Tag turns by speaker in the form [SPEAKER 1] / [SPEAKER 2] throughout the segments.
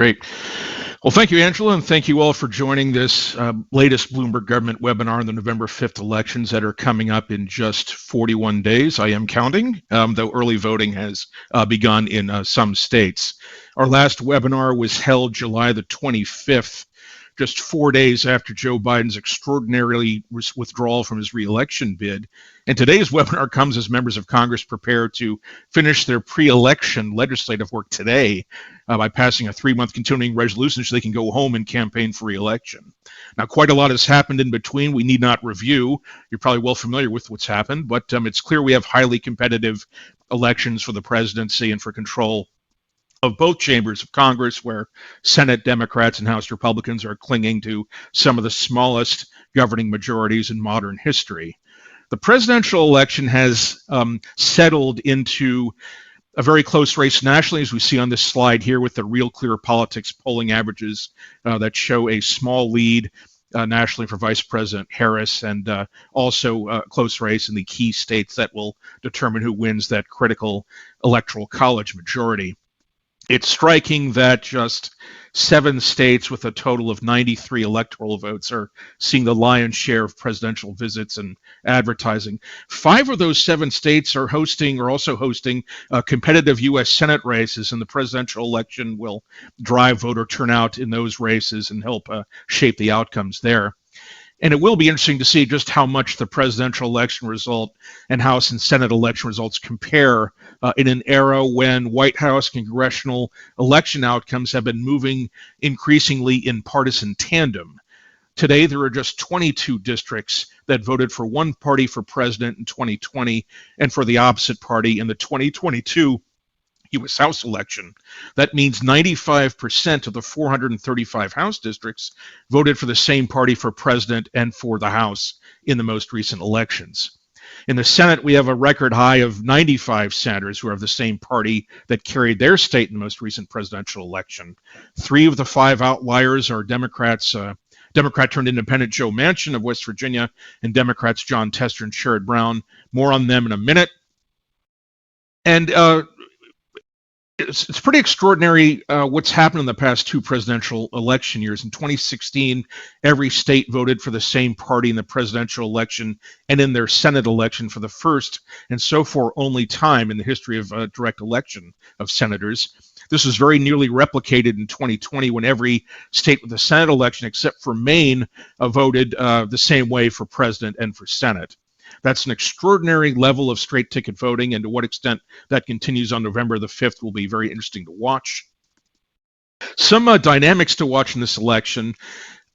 [SPEAKER 1] Great. Well, thank you, Angela, and thank you all for joining this latest Bloomberg government webinar on the November 5th elections that are coming up in just 41 days. I am counting, though early voting has begun in some states. Our last webinar was held July the 25th, just 4 days after Joe Biden's extraordinary withdrawal from his re-election bid. And today's webinar comes as members of Congress prepare to finish their pre-election legislative work today by passing a 3-month continuing resolution so they can go home and campaign for re-election. Now, quite a lot has happened in between. We need not review. You're probably well familiar with what's happened, but it's clear we have highly competitive elections for the presidency and for control of both chambers of Congress, where Senate Democrats and House Republicans are clinging to some of the smallest governing majorities in modern history. The presidential election has settled into a very close race nationally, as we see on this slide here with the Real Clear Politics polling averages that show a small lead nationally for Vice President Harris, and also a close race in the key states that will determine who wins that critical electoral college majority. It's striking that just 7 states with a total of 93 electoral votes are seeing the lion's share of presidential visits and advertising. 5 of those 7 states are also hosting competitive U.S. Senate races, and the presidential election will drive voter turnout in those races and help shape the outcomes there. And it will be interesting to see just how much the presidential election result and House and Senate election results compare in an era when White House congressional election outcomes have been moving increasingly in partisan tandem. Today, there are just 22 districts that voted for one party for president in 2020 and for the opposite party in the 2022 U.S. House election. That means 95% of the 435 House districts voted for the same party for president and for the House in the most recent elections. In the Senate, we have a record high of 95 senators who are of the same party that carried their state in the most recent presidential election. 3 of the 5 outliers are Democrats. Democrat turned independent Joe Manchin of West Virginia and Democrats Jon Tester and Sherrod Brown. More on them in a minute. And it's pretty extraordinary what's happened in the past 2 presidential election years. In 2016, every state voted for the same party in the presidential election and in their Senate election for the first and so far only time in the history of direct election of senators. This was very nearly replicated in 2020 when every state with a Senate election except for Maine voted the same way for president and for Senate. That's an extraordinary level of straight ticket voting, and to what extent that continues on November the 5th will be very interesting to watch. Some dynamics to watch in this election.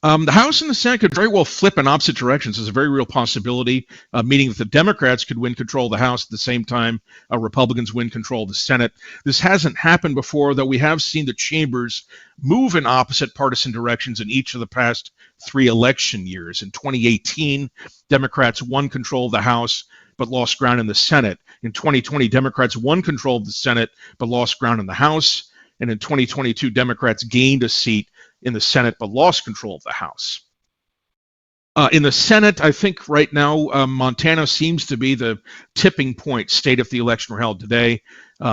[SPEAKER 1] The House and the Senate could very well flip in opposite directions. There's a very real possibility, meaning that the Democrats could win control of the House at the same time Republicans win control of the Senate. This hasn't happened before, though we have seen the chambers move in opposite partisan directions in each of the past 3 election years. In 2018, Democrats won control of the House but lost ground in the Senate. In 2020, Democrats won control of the Senate but lost ground in the House. And in 2022, Democrats gained a seat in the Senate but lost control of the House. In the Senate, I think right now Montana seems to be the tipping point state if the election were held today,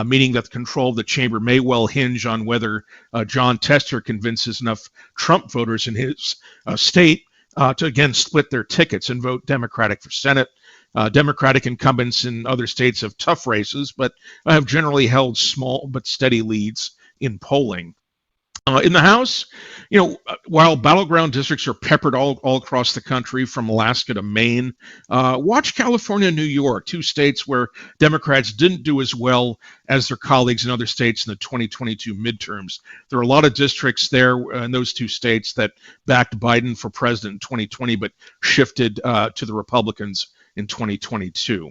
[SPEAKER 1] meaning that the control of the chamber may well hinge on whether Jon Tester convinces enough Trump voters in his state to again split their tickets and vote Democratic for Senate. Democratic incumbents in other states have tough races, but have generally held small but steady leads in polling. In the House, while battleground districts are peppered all across the country from Alaska to Maine, watch California and New York, 2 states where Democrats didn't do as well as their colleagues in other states in the 2022 midterms. There are a lot of districts there in those 2 states that backed Biden for president in 2020 but shifted to the Republicans in 2022.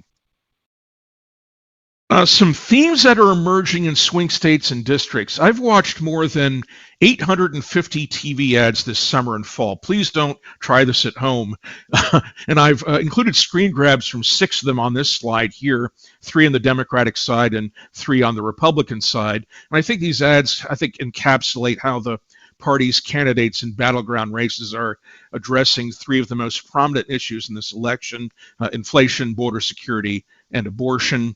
[SPEAKER 1] Some themes that are emerging in swing states and districts. I've watched more than 850 TV ads this summer and fall. Please don't try this at home. And I've included screen grabs from 6 of them on this slide here, 3 on the Democratic side and 3 on the Republican side. And I think these ads, encapsulate how the party's candidates in battleground races are addressing 3 of the most prominent issues in this election: inflation, border security, and abortion.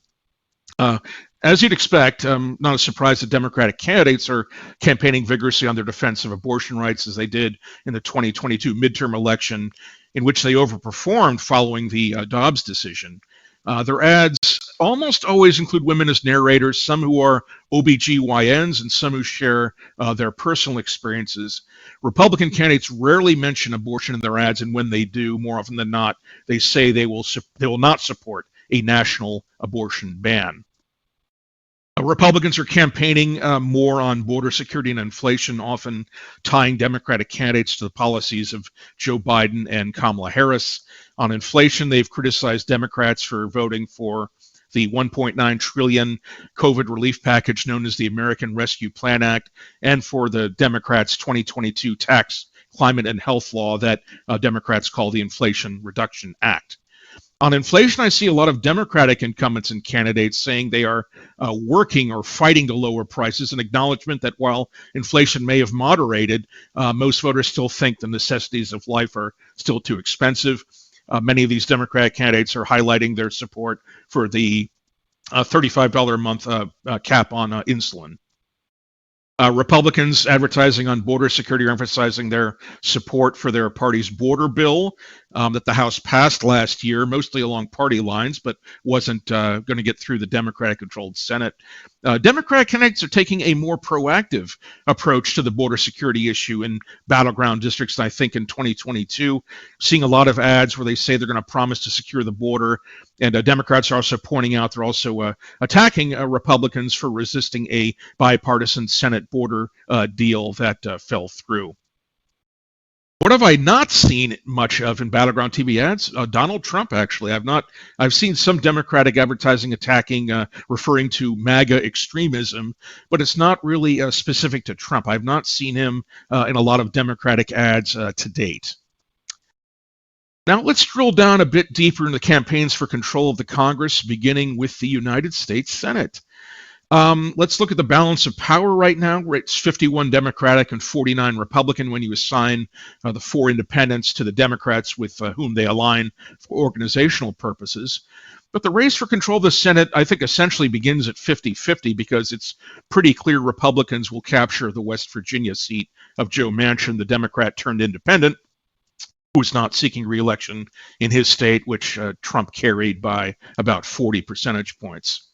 [SPEAKER 1] As you'd expect, not a surprise that Democratic candidates are campaigning vigorously on their defense of abortion rights, as they did in the 2022 midterm election, in which they overperformed following the Dobbs decision. Their ads almost always include women as narrators, some who are OBGYNs and some who share their personal experiences. Republican candidates rarely mention abortion in their ads, and when they do, more often than not, they say they will not support a national abortion ban. Republicans are campaigning more on border security and inflation, often tying Democratic candidates to the policies of Joe Biden and Kamala Harris. On inflation, they've criticized Democrats for voting for the $1.9 trillion COVID relief package known as the American Rescue Plan Act, and for the Democrats' 2022 tax, climate, and health law that Democrats call the Inflation Reduction Act. On inflation, I see a lot of Democratic incumbents and candidates saying they are working or fighting to lower prices, an acknowledgement that while inflation may have moderated, most voters still think the necessities of life are still too expensive. Many of these Democratic candidates are highlighting their support for the $35 a month cap on insulin. Republicans advertising on border security are emphasizing their support for their party's border bill that the House passed last year, mostly along party lines, but wasn't going to get through the Democratic-controlled Senate. Democratic candidates are taking a more proactive approach to the border security issue in battleground districts, I think, in 2022, seeing a lot of ads where they say they're going to promise to secure the border. And Democrats are also pointing out they're also attacking Republicans for resisting a bipartisan Senate border deal that fell through. What have I not seen much of in battleground TV ads? Donald Trump, actually. I've seen some Democratic advertising attacking, referring to MAGA extremism, but it's not really specific to Trump. I've not seen him in a lot of Democratic ads to date. Now let's drill down a bit deeper in the campaigns for control of the Congress, beginning with the United States Senate. Let's look at the balance of power right now. It's 51 Democratic and 49 Republican when you assign the 4 independents to the Democrats with whom they align for organizational purposes. But the race for control of the Senate, I think, essentially begins at 50-50 because it's pretty clear Republicans will capture the West Virginia seat of Joe Manchin, the Democrat turned independent, who's not seeking re-election in his state, which Trump carried by about 40 percentage points.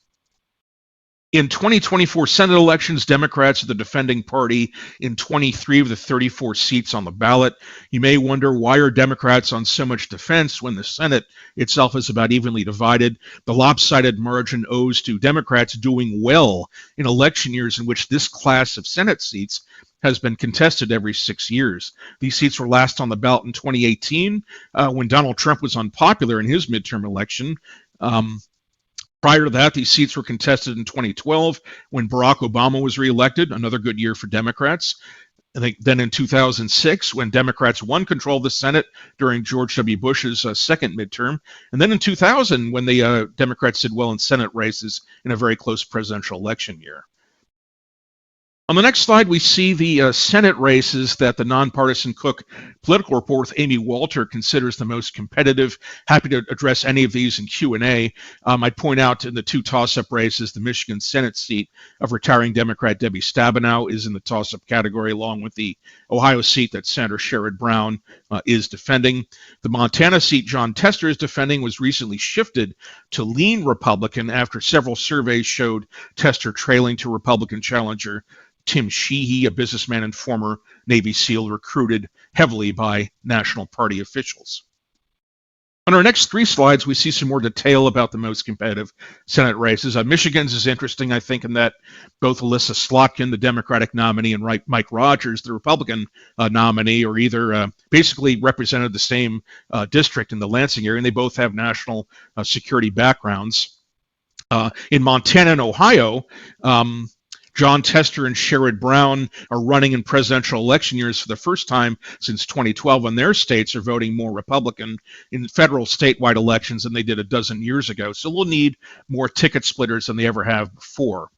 [SPEAKER 1] In 2024 Senate elections, Democrats are the defending party in 23 of the 34 seats on the ballot. You may wonder, why are Democrats on so much defense when the Senate itself is about evenly divided? The lopsided margin owes to Democrats doing well in election years in which this class of Senate seats has been contested every 6 years. These seats were last on the ballot in 2018 when Donald Trump was unpopular in his midterm election. Prior to that, these seats were contested in 2012 when Barack Obama was reelected, another good year for Democrats. Then in 2006, when Democrats won control of the Senate during George W. Bush's second midterm. And then in 2000, when the Democrats did well in Senate races in a very close presidential election year. On the next slide, we see the Senate races that the nonpartisan Cook Political Report with Amy Walter considers the most competitive. Happy to address any of these in Q&A. I'd point out in the 2 toss-up races, the Michigan Senate seat of retiring Democrat Debbie Stabenow is in the toss-up category, along with the Ohio seat that Senator Sherrod Brown is defending. The Montana seat Jon Tester is defending was recently shifted to lean Republican after several surveys showed Tester trailing to Republican challenger Tim Sheehy, a businessman and former Navy SEAL recruited heavily by National Party officials. On our next 3 slides, we see some more detail about the most competitive Senate races. Michigan's is interesting, I think, in that both Alyssa Slotkin, the Democratic nominee, and Mike Rogers, the Republican nominee, are either basically represented the same district in the Lansing area, and they both have national security backgrounds. In Montana and Ohio, Jon Tester and Sherrod Brown are running in presidential election years for the first time since 2012, and their states are voting more Republican in federal statewide elections than they did a dozen years ago. So we'll need more ticket splitters than they ever have before.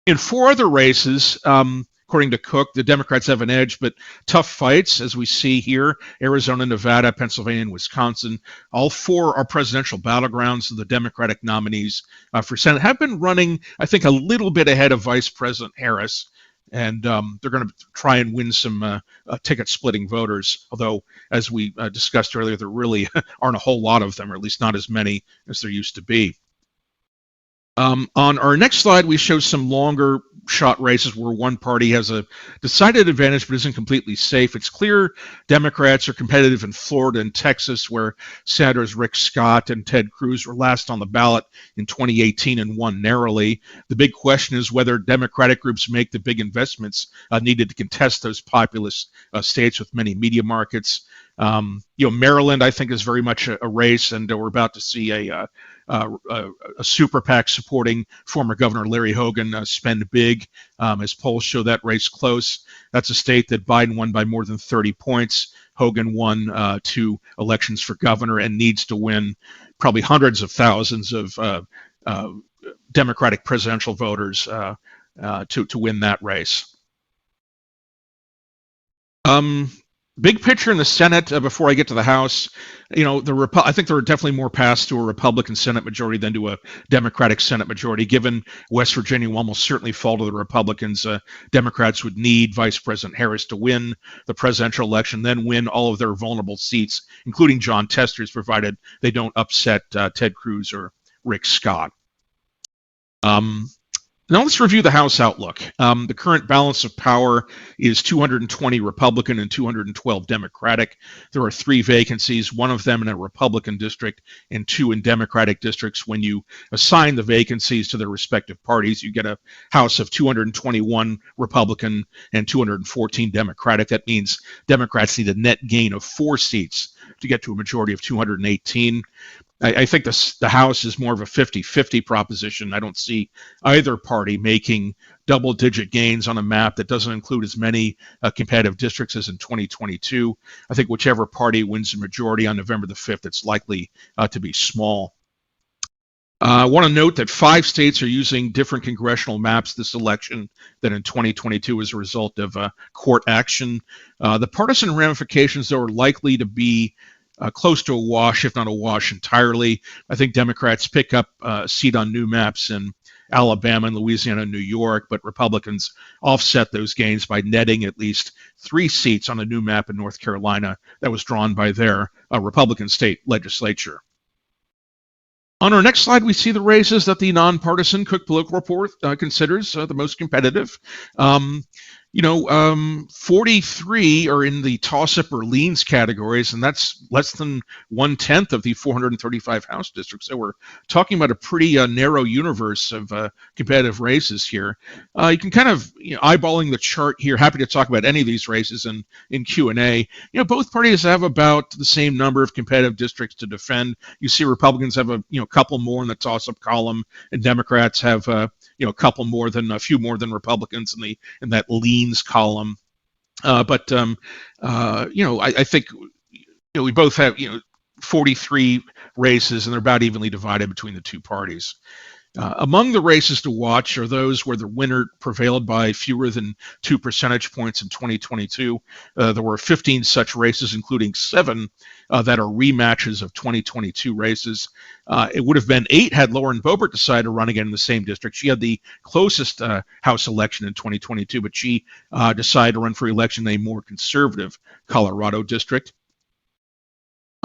[SPEAKER 1] In 4 other races, according to Cook, the Democrats have an edge, but tough fights, as we see here: Arizona, Nevada, Pennsylvania, and Wisconsin. All four are presidential battlegrounds. So the Democratic nominees for Senate have been running, I think, a little bit ahead of Vice President Harris. And they're going to try and win some ticket-splitting voters. Although, as we discussed earlier, there really aren't a whole lot of them, or at least not as many as there used to be. On our next slide, we show some longer shot races where one party has a decided advantage but isn't completely safe. It's clear Democrats are competitive in Florida and Texas, where Senators Rick Scott and Ted Cruz were last on the ballot in 2018 and won narrowly. The big question is whether Democratic groups make the big investments needed to contest those populous states with many media markets. Maryland, I think, is very much a race, and we're about to see a super PAC supporting former Governor Larry Hogan spend big as polls show that race close. That's a state that Biden won by more than 30 points. Hogan won 2 elections for governor and needs to win probably hundreds of thousands of Democratic presidential voters to win that race. Big picture in the Senate before I get to the House. I think there are definitely more paths to a Republican Senate majority than to a Democratic Senate majority. Given West Virginia will almost certainly fall to the Republicans, Democrats would need Vice President Harris to win the presidential election, then win all of their vulnerable seats, including Jon Tester's, provided they don't upset Ted Cruz or Rick Scott. Now let's review the House outlook. The current balance of power is 220 Republican and 212 Democratic. There are 3 vacancies, one of them in a Republican district and 2 in Democratic districts. When you assign the vacancies to their respective parties, you get a House of 221 Republican and 214 Democratic. That means Democrats need a net gain of 4 seats to get to a majority of 218. I think the House is more of a 50-50 proposition. I don't see either party making double-digit gains on a map that doesn't include as many competitive districts as in 2022. I think whichever party wins the majority on November the 5th, it's likely to be small. I want to note that 5 states are using different congressional maps this election than in 2022 as a result of court action. The partisan ramifications, though, are likely to be close to a wash, if not a wash entirely. I think Democrats pick up a seat on new maps in Alabama and Louisiana and New York, but Republicans offset those gains by netting at least 3 seats on a new map in North Carolina that was drawn by their Republican state legislature. On our next slide, we see the races that the nonpartisan Cook Political Report considers the most competitive. 43 are in the toss-up or leans categories, and that's less than 1/10 of the 435 House districts. So we're talking about a pretty narrow universe of competitive races here. You can kind of, eyeballing the chart here, happy to talk about any of these races in Q&A. Both parties have about the same number of competitive districts to defend. You see Republicans have a couple more in the toss-up column, and Democrats have a few more than Republicans in that leans column. I think we both have 43 races, and they're about evenly divided between the 2 parties. Among the races to watch are those where the winner prevailed by fewer than 2 percentage points in 2022. There were 15 such races, including 7 that are rematches of 2022 races. It would have been 8 had Lauren Boebert decided to run again in the same district. She had the closest House election in 2022, but she decided to run for election in a more conservative Colorado district.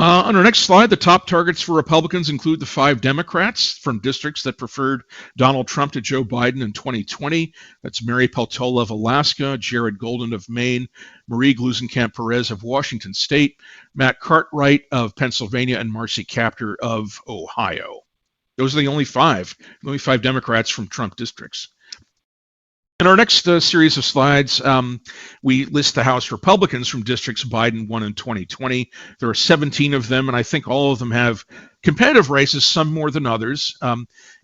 [SPEAKER 1] On our next slide, the top targets for Republicans include the 5 Democrats from districts that preferred Donald Trump to Joe Biden in 2020. That's Mary Peltola of Alaska, Jared Golden of Maine, Marie Gluesenkamp Perez of Washington State, Matt Cartwright of Pennsylvania, and Marcy Kaptur of Ohio. Those are the only 5 Democrats from Trump districts. In our next series of slides, we list the House Republicans from districts Biden won in 2020. There are 17 of them, and I think all of them have competitive races, some more than others.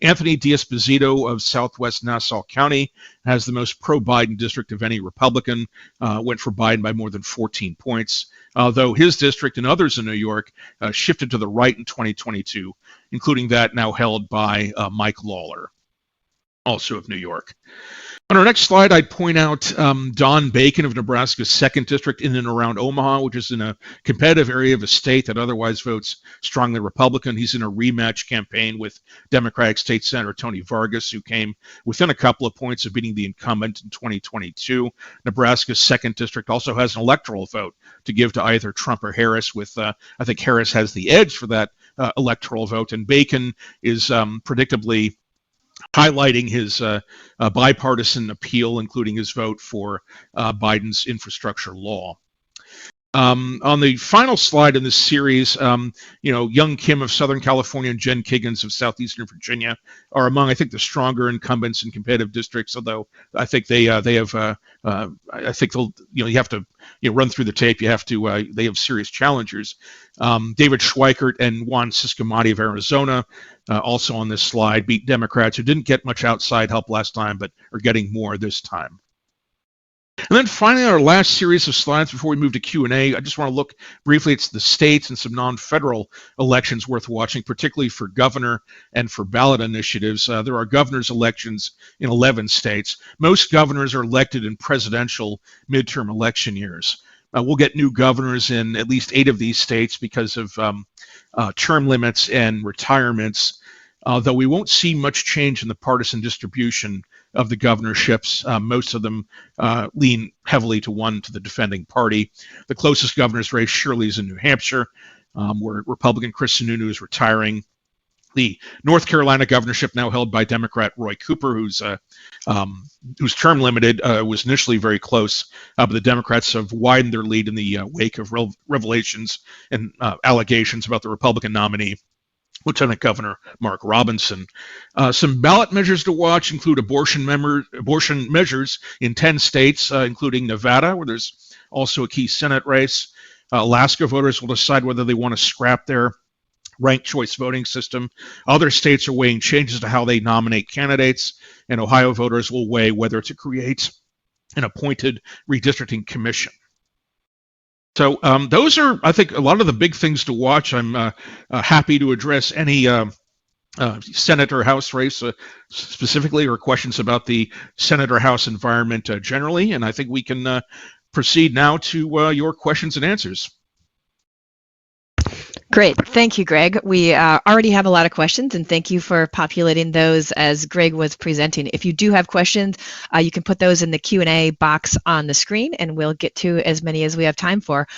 [SPEAKER 1] Anthony D'Esposito of Southwest Nassau County has the most pro-Biden district of any Republican, went for Biden by more than 14 points, though his district and others in New York shifted to the right in 2022, including that now held by Mike Lawler, also of New York. On our next slide, I'd point out Don Bacon of Nebraska's 2nd District in and around Omaha, which is in a competitive area of a state that otherwise votes strongly Republican. He's in a rematch campaign with Democratic State Senator Tony Vargas, who came within a couple of points of beating the incumbent in 2022. Nebraska's 2nd District also has an electoral vote to give to either Trump or Harris, with I think Harris has the edge for that electoral vote, and Bacon is predictably highlighting his bipartisan appeal, including his vote for Biden's infrastructure law. On the final slide in this series, Young Kim of Southern California and Jen Kiggins of Southeastern Virginia are among, I think, the stronger incumbents in competitive districts. Although I think they have, I think they'll, you have to run through the tape. You have to, they have serious challengers. David Schweikert and Juan Ciscomati of Arizona, also on this slide, beat Democrats who didn't get much outside help last time, but are getting more this time. And then finally, our last series of slides before we move to Q&A, I just want to look briefly at the states and some non-federal elections worth watching, particularly for governor and for ballot initiatives. There are governor's elections in 11 states. Most governors are elected in presidential midterm election years. We'll get new governors in at least 8 of these states because of term limits and retirements, though we won't see much change in the partisan distribution of the governorships. Most of them lean heavily to the defending party. The closest governor's race surely is in New Hampshire, where Republican Chris Sununu is retiring. The North Carolina governorship now held by Democrat Roy Cooper, who's term limited, was initially very close, but the Democrats have widened their lead in the wake of revelations and allegations about the Republican nominee, Lieutenant Governor Mark Robinson. Some ballot measures to watch include abortion measures in 10 states, including Nevada, where there's also a key Senate race. Alaska voters will decide whether they want to scrap their ranked choice voting system. Other states are weighing changes to how they nominate candidates, and Ohio voters will weigh whether to create an appointed redistricting commission. So those are, I think, a lot of the big things to watch. I'm happy to address any Senate or House race specifically, or questions about the Senate or House environment generally. And I think we can proceed now to your questions and answers.
[SPEAKER 2] Great. Thank you, Greg. We already have a lot of questions, and thank you for populating those as Greg was presenting. If you do have questions, you can put those in the Q&A box on the screen, and we'll get to as many as we have time for.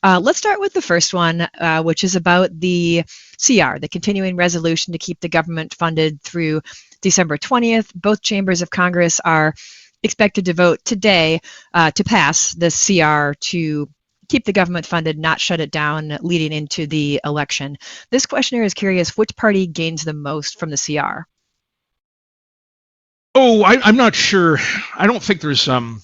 [SPEAKER 2] Let's start with the first one, which is about the CR, the continuing resolution to keep the government funded through December 20th. Both chambers of Congress are expected to vote today to pass the CR to keep the government funded, not shut it down leading into the election. This questioner is curious, which party gains the most from the CR?
[SPEAKER 1] Oh, I'm not sure. I don't think there's an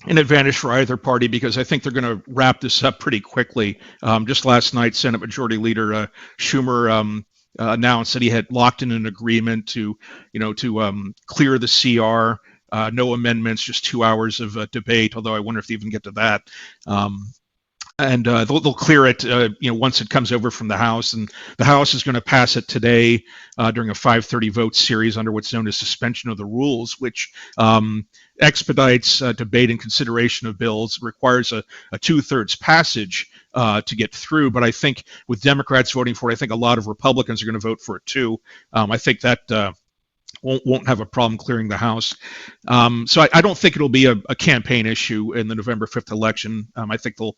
[SPEAKER 1] advantage for either party, because I think they're going to wrap this up pretty quickly. Just last night, Senate Majority Leader Schumer announced that he had locked in an agreement to clear the CR. No amendments, just 2 hours of debate, although I wonder if they even get to that. And they'll clear it, once it comes over from the House, and the House is going to pass it today during a 5:30 vote series under what's known as suspension of the rules, which expedites debate and consideration of bills, requires a 2/3 passage to get through. But I think with Democrats voting for it, I think a lot of Republicans are going to vote for it too. I think that won't have a problem clearing the House. So I don't think it'll be a campaign issue in the November 5th election. I think they'll.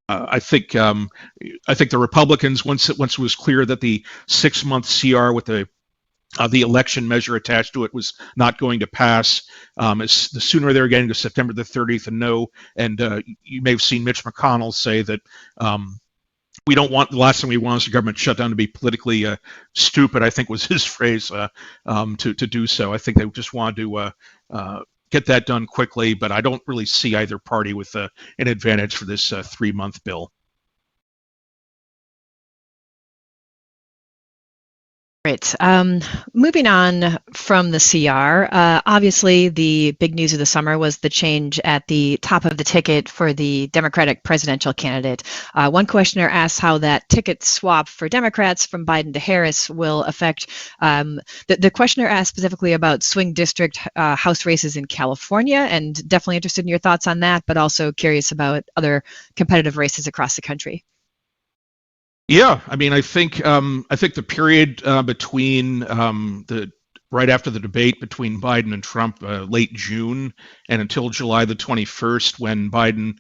[SPEAKER 1] I think the Republicans, once it was clear that the 6-month CR with the election measure attached to it was not going to pass, the sooner they're getting to September the 30th and no. And you may have seen Mitch McConnell say that. We don't want, the last thing we want is the government shutdown to be politically stupid, I think was his phrase, to do so. I think they just wanted to get that done quickly, but I don't really see either party with an advantage for this 3-month bill.
[SPEAKER 2] Great. Moving on from the CR, obviously the big news of the summer was the change at the top of the ticket for the Democratic presidential candidate. One questioner asked how that ticket swap for Democrats from Biden to Harris will affect. The questioner asked specifically about swing district House races in California, and definitely interested in your thoughts on that, but also curious about other competitive races across the country.
[SPEAKER 1] Yeah, I mean, I think the period between the right after the debate between Biden and Trump, late June, and until July the 21st, when Biden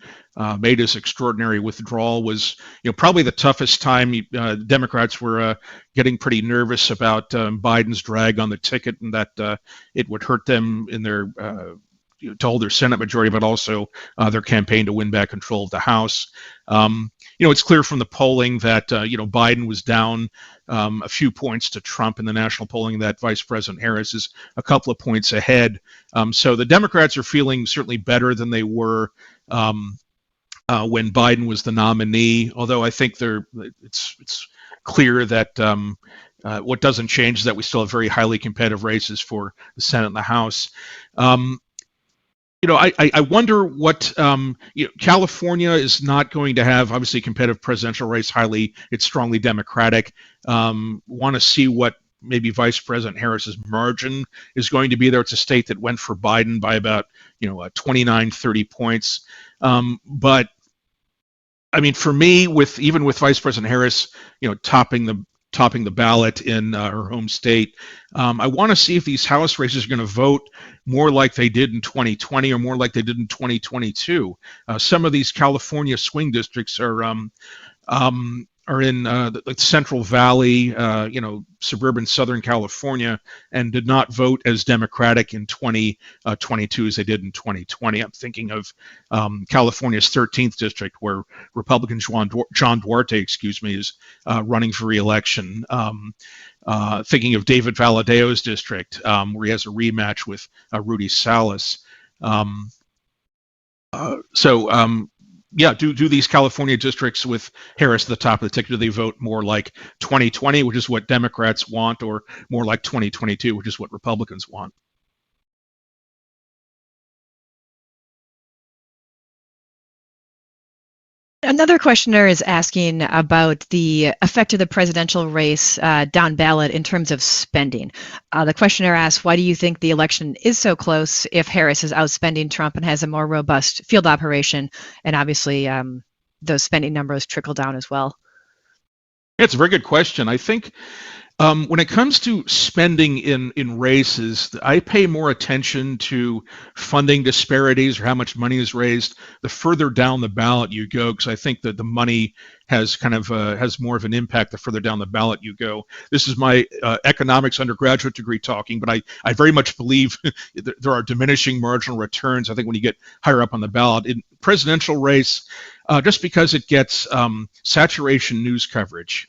[SPEAKER 1] made his extraordinary withdrawal, was probably the toughest time. Democrats were getting pretty nervous about Biden's drag on the ticket, and that it would hurt them in their to hold their Senate majority, but also their campaign to win back control of the House. It's clear from the polling that Biden was down a few points to Trump in the national polling, that Vice President Harris is a couple of points ahead. So the Democrats are feeling certainly better than they were when Biden was the nominee. Although I think it's clear that what doesn't change is that we still have very highly competitive races for the Senate and the House. I wonder what California is not going to have, obviously, a competitive presidential race. It's strongly Democratic. Want to see what maybe Vice President Harris's margin is going to be there. It's a state that went for Biden by about 29, 30 points. But I mean, for me, even with Vice President Harris, topping the ballot in her home state, I want to see if these House races are going to vote more like they did in 2020 or more like they did in 2022. Some of these California swing districts are in the Central Valley, suburban Southern California, and did not vote as Democratic in 2022 as they did in 2020. I'm thinking of California's 13th district, where Republican John Duarte, is running for re-election. Thinking of David Valadeo's district, where he has a rematch with Rudy Salas. Do these California districts with Harris at the top of the ticket, do they vote more like 2020, which is what Democrats want, or more like 2022, which is what Republicans want?
[SPEAKER 2] Another questioner is asking about the effect of the presidential race down ballot in terms of spending. The questioner asks, why do you think the election is so close if Harris is outspending Trump and has a more robust field operation? And obviously, those spending numbers trickle down as well.
[SPEAKER 1] Yeah, it's a very good question. I think when it comes to spending in races, I pay more attention to funding disparities or how much money is raised the further down the ballot you go, because I think that the money has has more of an impact the further down the ballot you go. This is my economics undergraduate degree talking, but I very much believe there are diminishing marginal returns. I think when you get higher up on the ballot in presidential race, just because it gets saturation news coverage.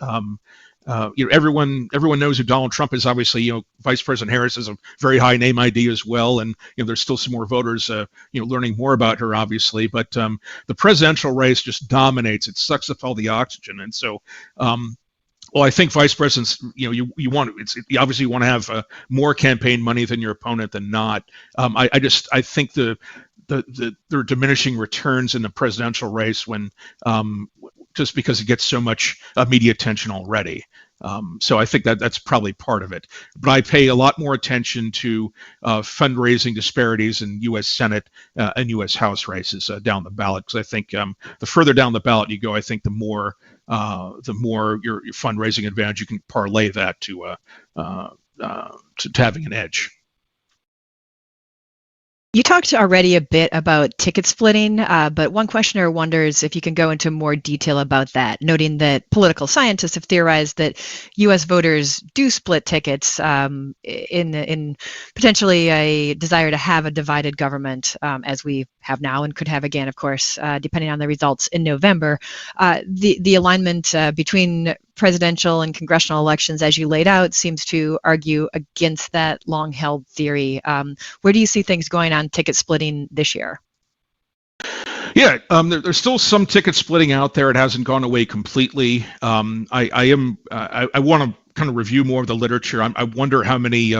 [SPEAKER 1] Everyone knows who Donald Trump is. Obviously, Vice President Harris is a very high name ID as well, and there's still some more voters, learning more about her, obviously. But the presidential race just dominates. It sucks up all the oxygen, and so. I think vice presidents, you obviously want to have more campaign money than your opponent than not. I think there are diminishing returns in the presidential race when just because it gets so much media attention already. So I think that's probably part of it. But I pay a lot more attention to fundraising disparities in U.S. Senate and U.S. House races down the ballot, because I think the further down the ballot you go, I think the more your fundraising advantage you can parlay that to having an edge.
[SPEAKER 2] You talked already a bit about ticket splitting, but one questioner wonders if you can go into more detail about that, noting that political scientists have theorized that U.S. voters do split tickets in potentially a desire to have a divided government, as we have now and could have again, of course, depending on the results in November. The alignment between presidential and congressional elections, as you laid out, seems to argue against that long-held theory. Where do you see things going on ticket splitting this year?
[SPEAKER 1] Yeah, there's still some ticket splitting out there. It hasn't gone away completely. I want to kind of review more of the literature, I wonder how many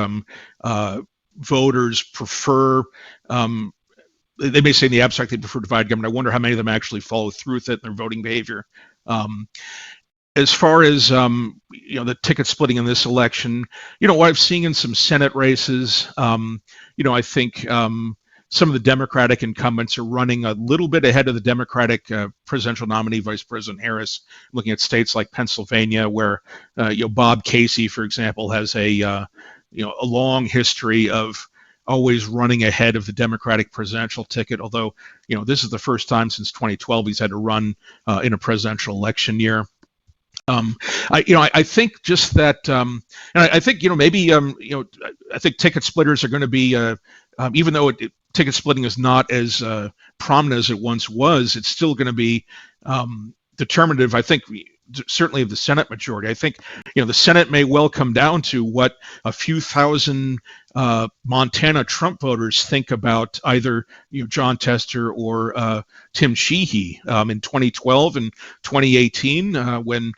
[SPEAKER 1] voters prefer. They may say in the abstract they prefer divided government. I wonder how many of them actually follow through with it in their voting behavior. As far as the ticket splitting in this election, what I've seen in some Senate races, I think some of the Democratic incumbents are running a little bit ahead of the Democratic presidential nominee, Vice President Harris. Looking at states like Pennsylvania, where Bob Casey, for example, has a long history of always running ahead of the Democratic presidential ticket. Although this is the first time since 2012 he's had to run in a presidential election year. I think just that, and I think maybe I think ticket splitters are going to be, even though ticket splitting is not as prominent as it once was, it's still going to be determinative. I think certainly of the Senate majority. I think the Senate may well come down to what a few thousand Montana Trump voters think about either Jon Tester or Tim Sheehy in 2012 and 2018 when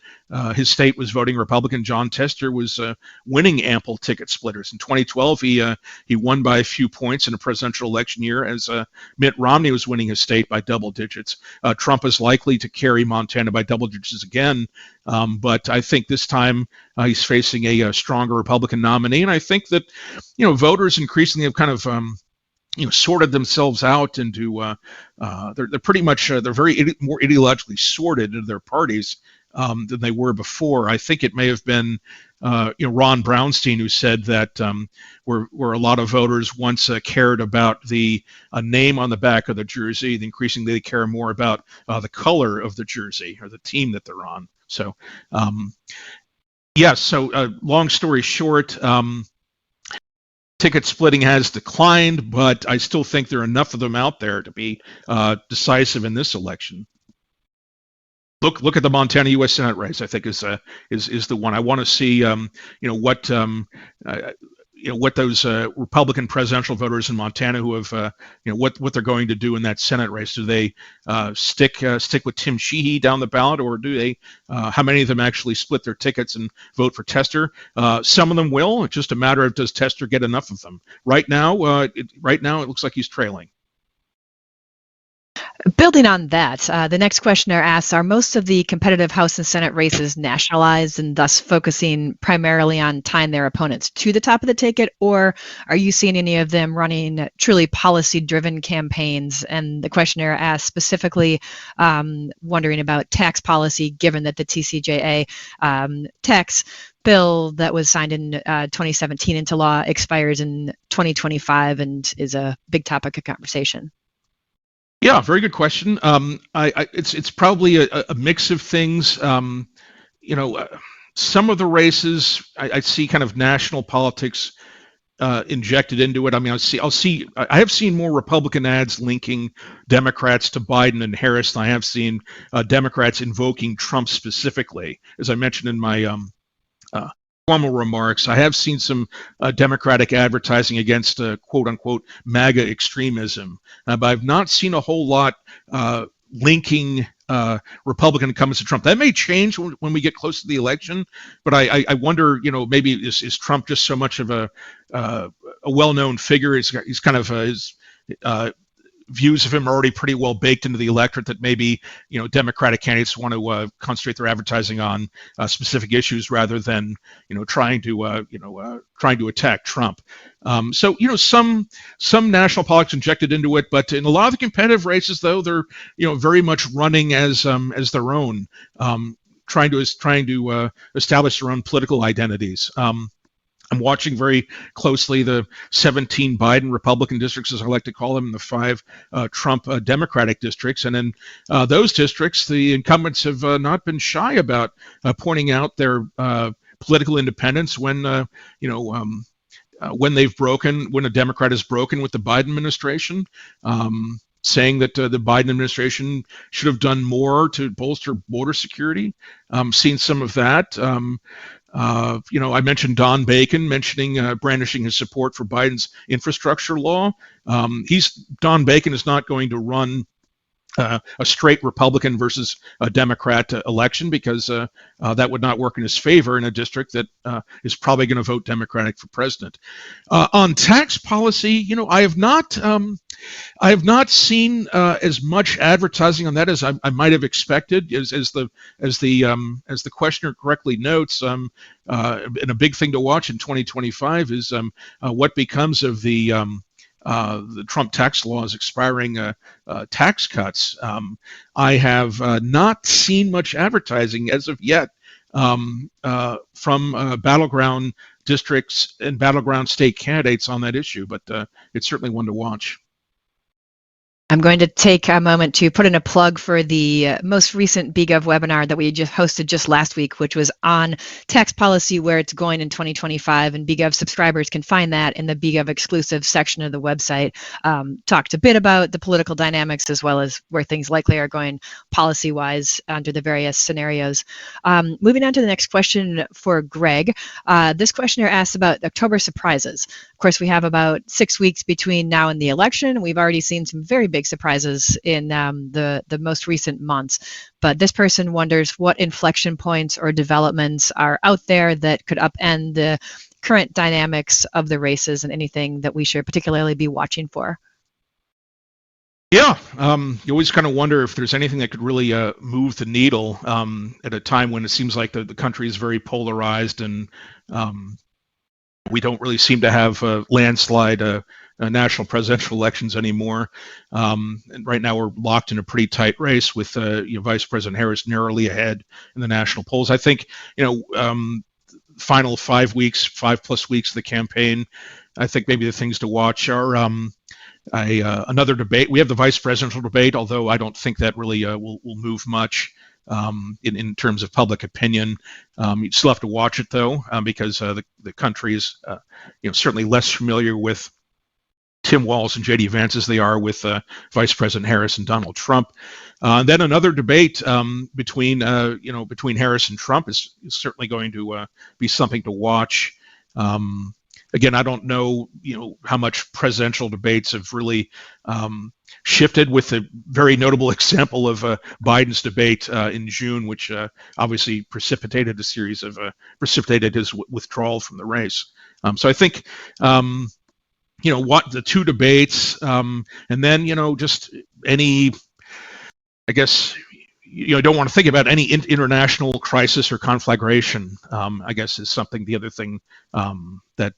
[SPEAKER 1] his state was voting Republican. Jon Tester was winning ample ticket splitters. In 2012, he won by a few points in a presidential election year as Mitt Romney was winning his state by double digits. Trump is likely to carry Montana by double digits again, but I think this time he's facing a stronger Republican nominee, and I think that voters increasingly have kind of sorted themselves out into they're pretty much they're very more ideologically sorted into their parties than they were before. I think it may have been Ron Brownstein who said that where a lot of voters once cared about the name on the back of the jersey, increasingly they care more about the color of the jersey or the team that they're on. So yes, so long story short, ticket splitting has declined, but I still think there are enough of them out there to be decisive in this election. Look at the Montana U.S. Senate race. I think is the one I want to see. What those Republican presidential voters in Montana who have what they're going to do in that Senate race. Do they stick with Tim Sheehy down the ballot, or do they? How many of them actually split their tickets and vote for Tester? Some of them will. It's just a matter of does Tester get enough of them. Right now, it looks like he's trailing.
[SPEAKER 2] Building on that, the next questioner asks, are most of the competitive House and Senate races nationalized and thus focusing primarily on tying their opponents to the top of the ticket, or are you seeing any of them running truly policy-driven campaigns? And the questioner asks specifically wondering about tax policy, given that the TCJA tax bill that was signed in 2017 into law expires in 2025 and is a big topic of conversation.
[SPEAKER 1] Yeah, very good question. It's probably a mix of things. Some of the races I see kind of national politics injected into it. I mean, I have seen more Republican ads linking Democrats to Biden and Harris than I have seen Democrats invoking Trump specifically. As I mentioned in my formal remarks, I have seen some Democratic advertising against quote-unquote MAGA extremism, but I've not seen a whole lot linking Republican incumbents to Trump. That may change when we get close to the election, but I wonder, maybe is Trump just so much of a well-known figure? He's kind of his views of him are already pretty well baked into the electorate that maybe Democratic candidates want to concentrate their advertising on specific issues rather than trying to attack Trump. So some national politics injected into it, but in a lot of the competitive races, though, they're very much running as their own, trying to establish their own political identities. I'm watching very closely the 17 Biden Republican districts, as I like to call them, and the 5 Trump Democratic districts. And in those districts, the incumbents have not been shy about pointing out their political independence when a Democrat has broken with the Biden administration. Saying that the Biden administration should have done more to bolster border security. Seen some of that. I mentioned Don Bacon brandishing his support for Biden's infrastructure law. Don Bacon is not going to run a straight Republican versus a Democrat election, because that would not work in his favor in a district that is probably going to vote Democratic for president. On tax policy, I have not seen as much advertising on that as I might have expected. As the questioner correctly notes, and a big thing to watch in 2025 is what becomes of the Trump tax laws expiring tax cuts. I have not seen much advertising as of yet from battleground districts and battleground state candidates on that issue, but it's certainly one to watch.
[SPEAKER 2] I'm going to take a moment to put in a plug for the most recent BGov webinar that we just hosted just last week, which was on tax policy, where it's going in 2025, and BGov subscribers can find that in the BGov exclusive section of the website. Talked a bit about the political dynamics as well as where things likely are going policy-wise under the various scenarios. Moving on to the next question for Greg. This questioner asks about October surprises. Of course, we have about 6 weeks between now and the election. We've already seen some very big surprises in the most recent months. But this person wonders what inflection points or developments are out there that could upend the current dynamics of the races, and anything that we should particularly be watching for.
[SPEAKER 1] Yeah, you always kind of wonder if there's anything that could really move the needle at a time when it seems like the country is very polarized, and we don't really seem to have a landslide national presidential elections anymore. And right now we're locked in a pretty tight race with Vice President Harris narrowly ahead in the national polls. I think, final 5 weeks, 5+ weeks of the campaign, I think maybe the things to watch are another debate. We have the vice presidential debate, although I don't think that really will move much in terms of public opinion. You still have to watch it, though, because the country is certainly less familiar with Tim Walz and J.D. Vance as they are with Vice President Harris and Donald Trump. Then another debate between Harris and Trump is certainly going to be something to watch. Again, I don't know, how much presidential debates have really shifted, with a very notable example of Biden's debate in June, which obviously precipitated his withdrawal from the race. So I think, what the two debates, and then, just any, I guess, don't want to think about any international crisis or conflagration, I guess, is something, the other thing that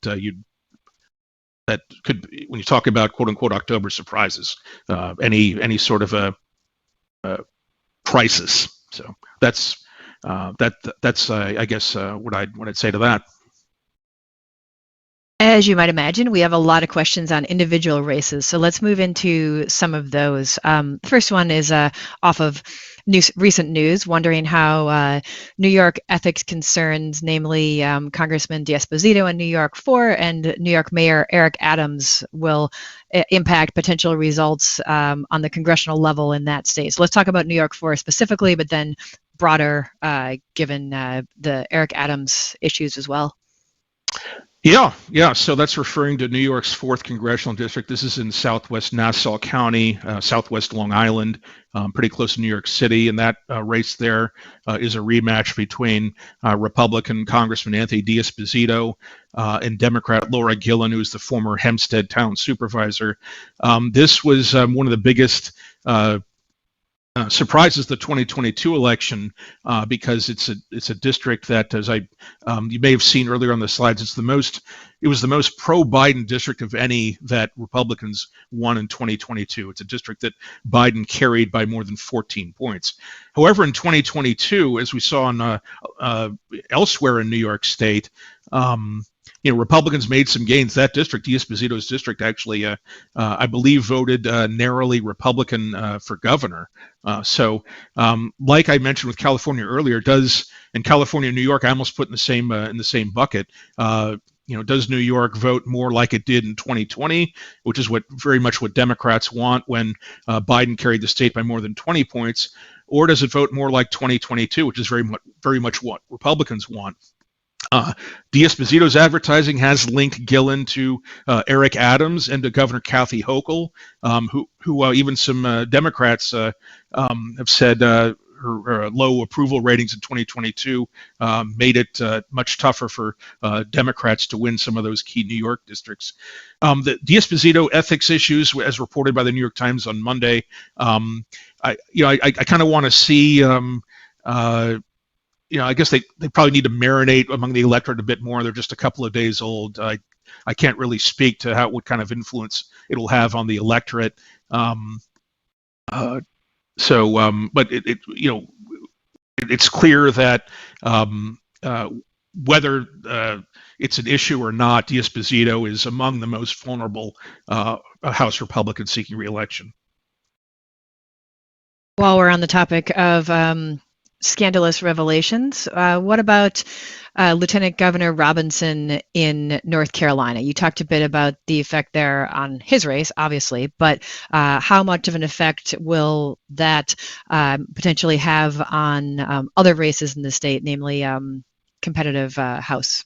[SPEAKER 1] could, when you talk about quote unquote October surprises, any sort of a crisis. So that's I guess what I'd say to that.
[SPEAKER 2] As you might imagine, we have a lot of questions on individual races, so let's move into some of those. The first one is off of recent news, wondering how New York ethics concerns, namely Congressman D'Esposito in New York 4 and New York Mayor Eric Adams, will impact potential results on the congressional level in that state. So let's talk about New York 4 specifically, but then broader, given the Eric Adams issues as well.
[SPEAKER 1] Yeah. So that's referring to New York's 4th congressional district. This is in southwest Nassau County, southwest Long Island, pretty close to New York City. And that race there is a rematch between Republican Congressman Anthony D'Esposito and Democrat Laura Gillen, who is the former Hempstead town supervisor. This was one of the biggest surprises the 2022 election because it's a district that, as you may have seen earlier on the slides, it was the most pro-Biden district of any that Republicans won in 2022. It's a district that Biden carried by more than 14 points. However, in 2022, as we saw elsewhere in New York State, Republicans made some gains. That district, D'Esposito's district, actually, I believe, voted narrowly Republican for governor. So, like I mentioned with California earlier, and California and New York, I almost put in the same bucket. Does New York vote more like it did in 2020, which is very much what Democrats want when Biden carried the state by more than 20 points, or does it vote more like 2022, which is very much what Republicans want? D'Esposito's advertising has linked Gillen to Eric Adams and to Governor Kathy Hochul, who even some Democrats have said her low approval ratings in 2022 made it much tougher for Democrats to win some of those key New York districts. The D'Esposito ethics issues, as reported by the New York Times on Monday, I kind of want to see. I guess they probably need to marinate among the electorate a bit more. They're just a couple of days old. I can't really speak to what kind of influence it'll have on the electorate. But it's clear that whether it's an issue or not, D'Esposito is among the most vulnerable House Republicans seeking re-election.
[SPEAKER 2] While we're on the topic of scandalous revelations, what about Lieutenant Governor Robinson in North Carolina? You talked a bit about the effect there on his race, obviously, but how much of an effect will that potentially have on other races in the state, namely competitive House?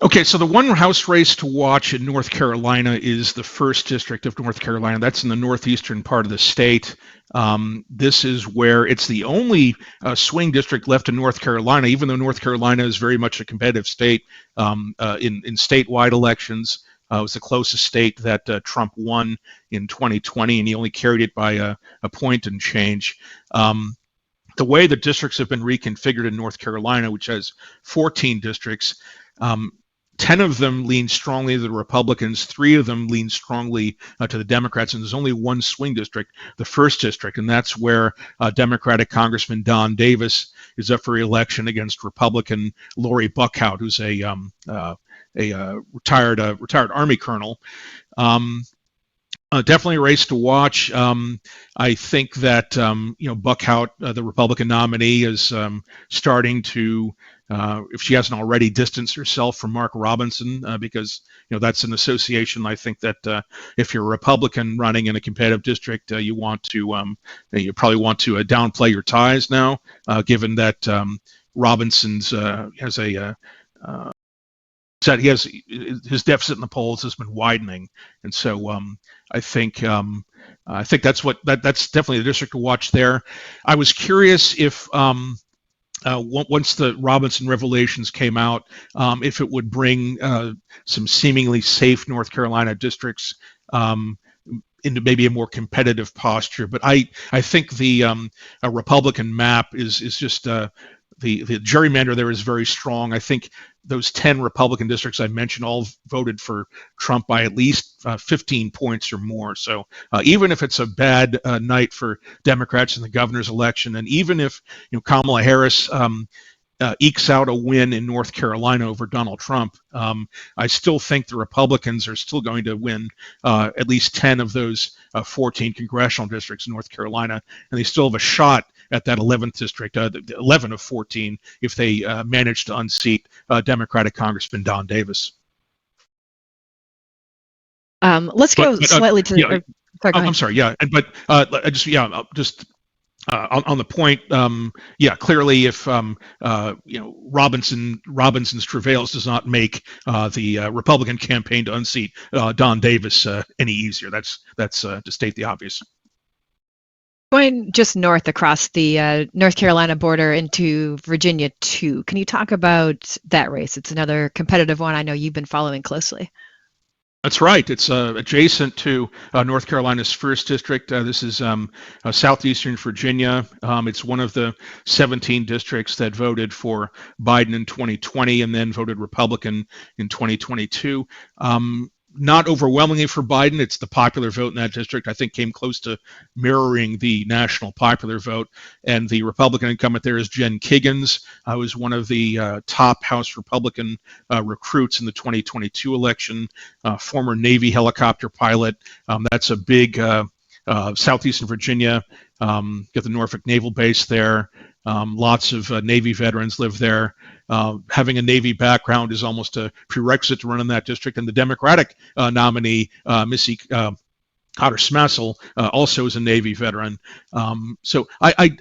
[SPEAKER 1] Okay, so the one House race to watch in North Carolina is the 1st District of North Carolina. That's in the northeastern part of the state. This is where it's the only swing district left in North Carolina, even though North Carolina is very much a competitive state in statewide elections. It was the closest state that Trump won in 2020, and he only carried it by a point and change. The way the districts have been reconfigured in North Carolina, which has 14 districts, 10 of them lean strongly to the Republicans, 3 of them lean strongly to the Democrats, and there's only one swing district, the 1st District, and that's where Democratic Congressman Don Davis is up for re-election against Republican Lori Buckhout, who's a retired Army colonel. Definitely a race to watch. I think that Buckhout, the Republican nominee, is starting to, if she hasn't already, distance herself from Mark Robinson, because that's an association. I think that if you're a Republican running in a competitive district, you probably want to downplay your ties now, given that Robinson's has a his deficit in the polls has been widening, and so I think that's definitely the district to watch there. I was curious if once the Robinson revelations came out, if it would bring some seemingly safe North Carolina districts into maybe a more competitive posture. But I think the Republican map is just the gerrymander there is very strong. I think those 10 Republican districts I mentioned all voted for Trump by at least 15 points or more. So even if it's a bad night for Democrats in the governor's election, and even if Kamala Harris ekes out a win in North Carolina over Donald Trump, I still think the Republicans are still going to win at least 10 of those 14 congressional districts in North Carolina, and they still have a shot at that 11th district, 11 of 14, if they manage to unseat Democratic Congressman Don Davis.
[SPEAKER 2] Let's go slightly to.
[SPEAKER 1] Yeah, I'm sorry. Yeah, but on the point, clearly, if Robinson's travails does not make the Republican campaign to unseat Don Davis any easier. That's to state the obvious.
[SPEAKER 2] Going just north across the North Carolina border into Virginia too. Can you talk about that race? It's another competitive one. I know you've been following closely.
[SPEAKER 1] That's right. It's adjacent to North Carolina's 1st District. This is southeastern Virginia. It's one of the 17 districts that voted for Biden in 2020 and then voted Republican in 2022. Not overwhelmingly for Biden. It's the popular vote in that district, I think, came close to mirroring the national popular vote. And the Republican incumbent there is Jen Kiggans, who is one of the top House Republican recruits in the 2022 election, former Navy helicopter pilot. That's a big southeastern Virginia, got the Norfolk Naval Base there. Lots of Navy veterans live there. Having a Navy background is almost a prerequisite to run in that district. And the Democratic nominee, Missy Cotter Smassel, also is a Navy veteran. So I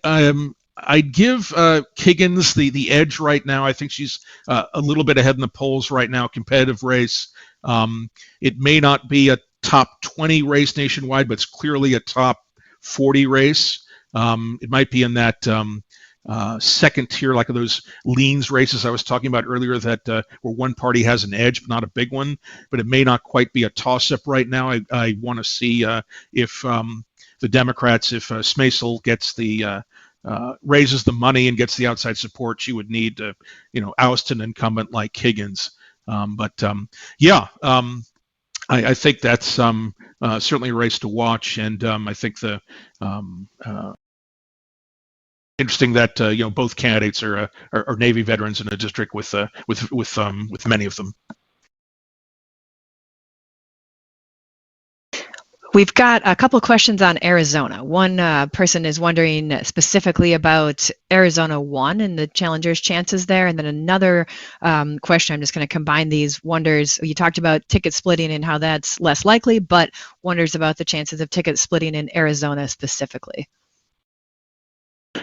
[SPEAKER 1] I'd give Kiggins the edge right now. I think she's a little bit ahead in the polls right now, competitive race. It may not be a top 20 race nationwide, but it's clearly a top 40 race. It might be in that second tier, like those leans races I was talking about earlier, that where one party has an edge, but not a big one. But it may not quite be a toss-up right now. I want to see if the Democrats, if Smaisel gets the raises the money and gets the outside support she would need to, oust an incumbent like Higgins. I think that's certainly a race to watch, and I think the interesting that both candidates are Navy veterans in a district with many of them.
[SPEAKER 2] We've got a couple of questions on Arizona. One person is wondering specifically about Arizona 1 and the challengers' chances there. And then another question, I'm just going to combine these, wonders, you talked about ticket splitting and how that's less likely, but wonders about the chances of ticket splitting in Arizona specifically.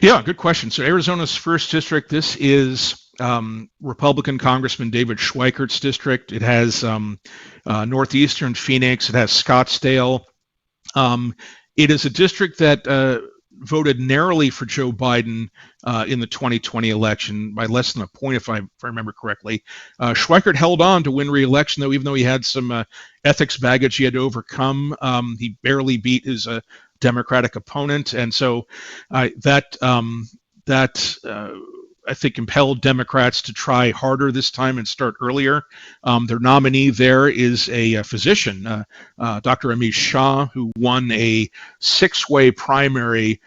[SPEAKER 1] Yeah, good question. So Arizona's first district, this is Republican Congressman David Schweikert's district. It has northeastern Phoenix. It has Scottsdale. It is a district that voted narrowly for Joe Biden in the 2020 election by less than a point, if I remember correctly. Schweikert held on to win re-election, though, even though he had some ethics baggage he had to overcome. He barely beat his Democratic opponent, and so that I think compelled Democrats to try harder this time and start earlier. Their nominee there is a physician, Dr. Amish Shah, who won a 6-way primary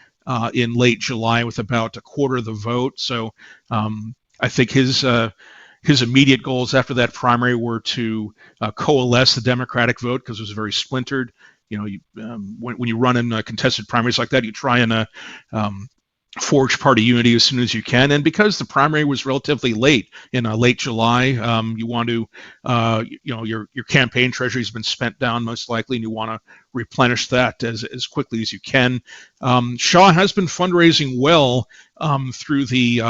[SPEAKER 1] in late July with about a quarter of the vote. So I think his immediate goals after that primary were to coalesce the Democratic vote, because it was very splintered. When you run in contested primaries like that, you try and forge party unity as soon as you can. And because the primary was relatively late in late July, you want to, your campaign treasury has been spent down most likely, and you want to replenish that as quickly as you can. Shaw has been fundraising well through the,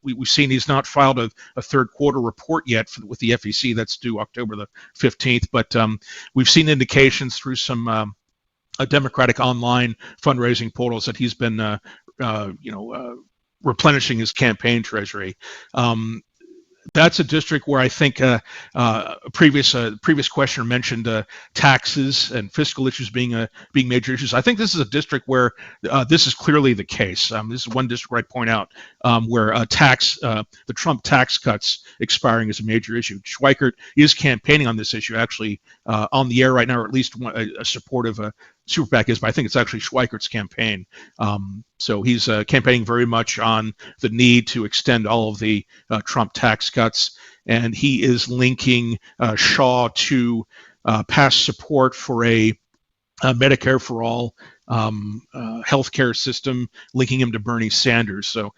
[SPEAKER 1] we've seen he's not filed a third quarter report yet with the FEC. That's due October the 15th, but we've seen indications through some Democratic online fundraising portals that he's been replenishing his campaign treasury. That's a district where I think a previous questioner mentioned taxes and fiscal issues being major issues. I think this is a district where this is clearly the case. This is one district where I point out where the Trump tax cuts expiring is a major issue. Schweikert is campaigning on this issue, actually on the air right now, or at least a supportive Super PAC is, but I think it's actually Schweikert's campaign. So he's campaigning very much on the need to extend all of the Trump tax cuts, and he is linking Shaw to past support for a Medicare for all healthcare system, linking him to Bernie Sanders. So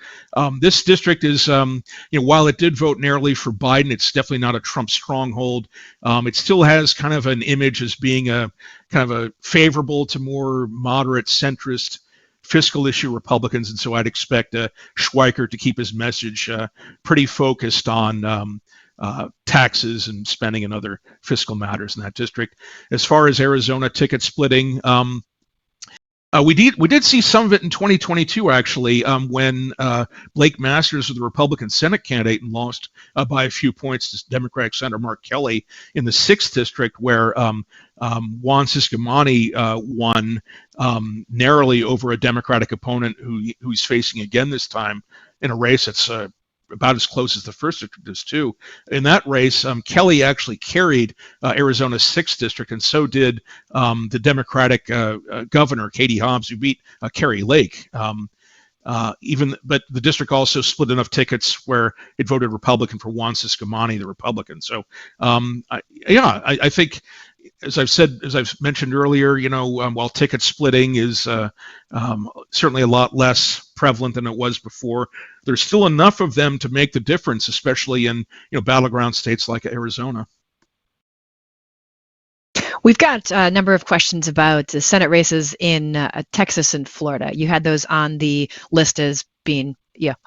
[SPEAKER 1] this district is, while it did vote narrowly for Biden, it's definitely not a Trump stronghold. It still has kind of an image as being a kind of a favorable to more moderate centrist fiscal issue Republicans, and so I'd expect Schweikert to keep his message pretty focused on taxes and spending and other fiscal matters in that district. As far as Arizona ticket splitting, we did see some of it in 2022, actually, when Blake Masters was the Republican Senate candidate and lost by a few points to Democratic Senator Mark Kelly in the 6th district, where Juan Ciscomani won narrowly over a Democratic opponent who's facing again this time in a race that's about as close as the first district is too. In that race, Kelly actually carried Arizona's 6th district, and so did the Democratic governor, Katie Hobbs, who beat Kari Lake. But the district also split enough tickets where it voted Republican for Juan Ciscomani, the Republican. So I think, as I've mentioned earlier, while ticket splitting is certainly a lot less prevalent than it was before, there's still enough of them to make the difference, especially in battleground states like Arizona.
[SPEAKER 2] We've got a number of questions about the Senate races in Texas and Florida. You had those on the list as being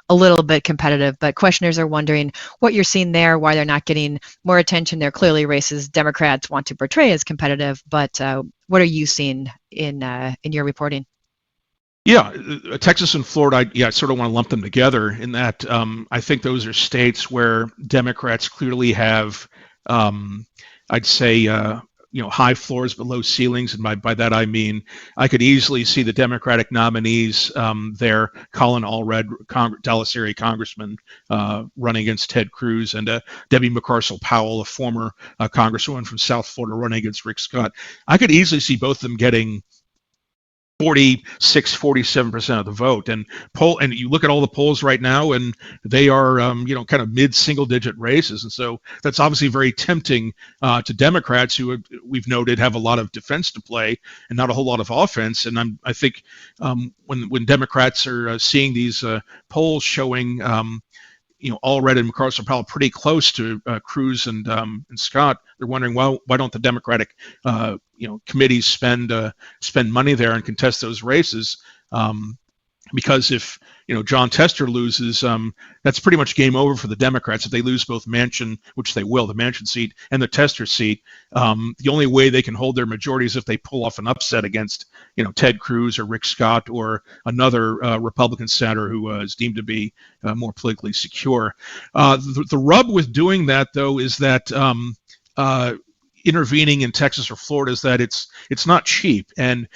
[SPEAKER 2] a little bit competitive, but questioners are wondering what you're seeing there, why they're not getting more attention. They're clearly races Democrats want to portray as competitive, but what are you seeing in your reporting?
[SPEAKER 1] Yeah, Texas and Florida, I sort of want to lump them together in that I think those are states where Democrats clearly have, I'd say, high floors but low ceilings, and by that I mean I could easily see the Democratic nominees there, Colin Allred, Dallas area congressman, running against Ted Cruz, and Debbie McCarcel Powell, a former congresswoman from South Florida, running against Rick Scott. I could easily see both of them getting 46, 47% of the vote, and you look at all the polls right now, and they are, kind of mid-single-digit races, and so that's obviously very tempting to Democrats who we've noted have a lot of defense to play and not a whole lot of offense. And I think when Democrats are seeing these polls showing Allred and McCarcel Powell pretty close to Cruz and Scott, they're wondering, well, why don't the Democratic committees spend money there and contest those races? Because if Jon Tester loses, that's pretty much game over for the Democrats. If they lose both Manchin, which they will, the Manchin seat and the Tester seat, the only way they can hold their majority is if they pull off an upset against Ted Cruz or Rick Scott or another Republican senator who is deemed to be more politically secure. The rub with doing that, though, is that intervening in Texas or Florida is that it's not cheap, and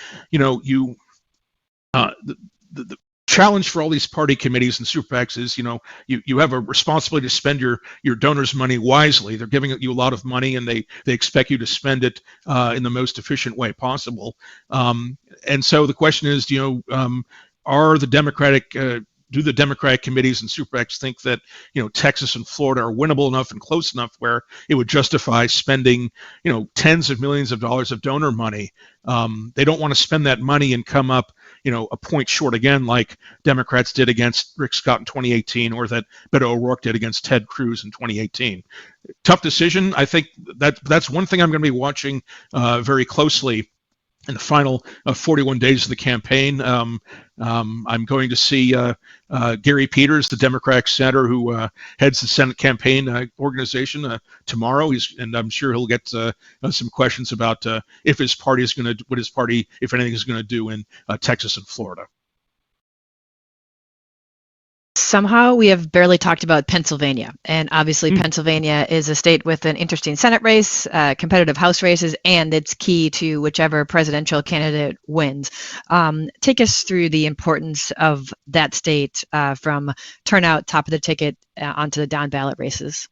[SPEAKER 1] the challenge for all these party committees and super PACs is, you have a responsibility to spend your donors' money wisely. They're giving you a lot of money, and they expect you to spend it in the most efficient way possible. And so the question is, are the Democratic do the Democratic committees and super PACs think that Texas and Florida are winnable enough and close enough where it would justify spending tens of millions of dollars of donor money? They don't want to spend that money and come up a point short again, like Democrats did against Rick Scott in 2018, or that Beto O'Rourke did against Ted Cruz in 2018. Tough decision. I think that's one thing I'm going to be watching very closely in the final 41 days of the campaign. I'm going to see Gary Peters, the Democratic senator who heads the Senate campaign organization, tomorrow. And I'm sure he'll get some questions about if his party is going to, what his party, if anything, is going to do in Texas and Florida.
[SPEAKER 2] Somehow we have barely talked about Pennsylvania, and obviously Pennsylvania is a state with an interesting Senate race, competitive House races, and it's key to whichever presidential candidate wins. Take us through the importance of that state from turnout, top of the ticket, onto the down ballot races.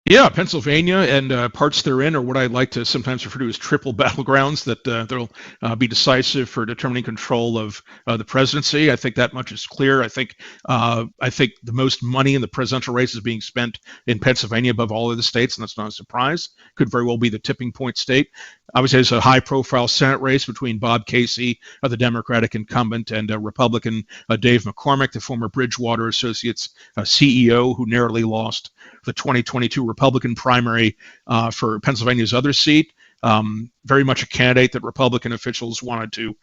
[SPEAKER 1] Yeah, Pennsylvania and parts therein are what I like to sometimes refer to as triple battlegrounds that they'll be decisive for determining control of the presidency. I think that much is clear. I think the most money in the presidential race is being spent in Pennsylvania above all of the states, and that's not a surprise. Could very well be the tipping point state. Obviously, there's a high-profile Senate race between Bob Casey, the Democratic incumbent, and Republican Dave McCormick, the former Bridgewater Associates CEO, who narrowly lost the 2022 Republican primary for Pennsylvania's other seat. Very much a candidate that Republican officials wanted to